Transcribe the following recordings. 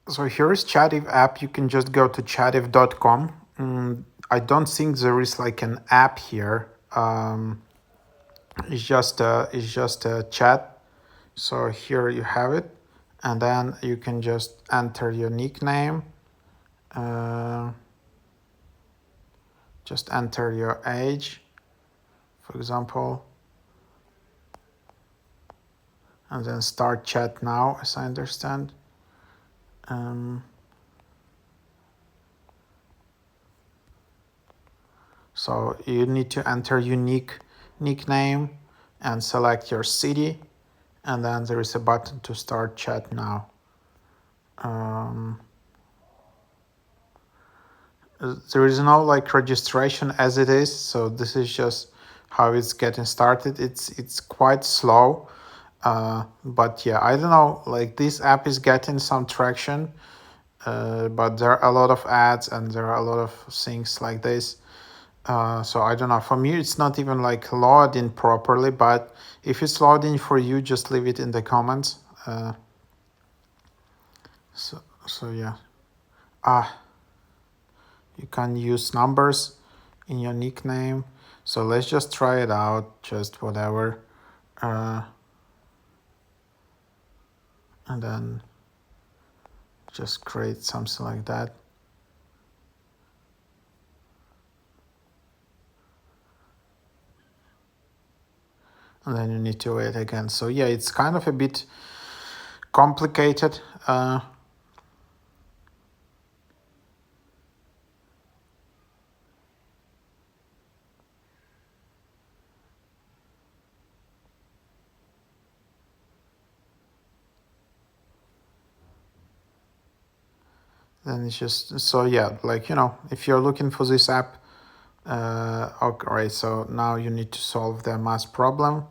So here is Chatiw app. You can just go to chatiw.com. I don't think there is like an app here. It's just a chat. So here you have it, and then you can just enter your nickname. Just enter your age, for example, and then start chat now, as I understand. So you need to enter unique nickname and select your city, and then there is a button to start chat now. There is no like registration as it is, so this is just how it's getting started. It's quite slow, but yeah, I don't know. Like this app is getting some traction, but there are a lot of ads and there are a lot of things like this. So I don't know. For me, it's not even like loading properly. But if it's loading for you, just leave it in the comments. So yeah. You can use numbers in your nickname. So let's just try it out. Just whatever. And then just create something like that. And then you need to wait again. So yeah, it's kind of a bit complicated. Then it's just, so yeah, like, if you're looking for this app, okay, right, so now you need to solve the math problem.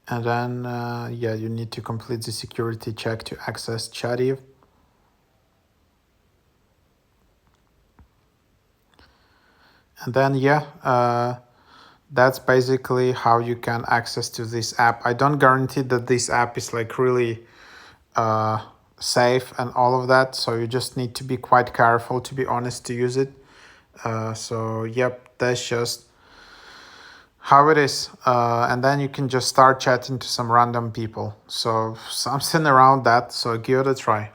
And then, yeah, you need to complete the security check to access Chatiw. And then, yeah, that's basically how you can access to this app. I don't guarantee that this app is like really safe and all of that. So you just need to be quite careful, to be honest, to use it. So, yep, that's just how it is. And then you can just start chatting to some random people. So something around that. So give it a try.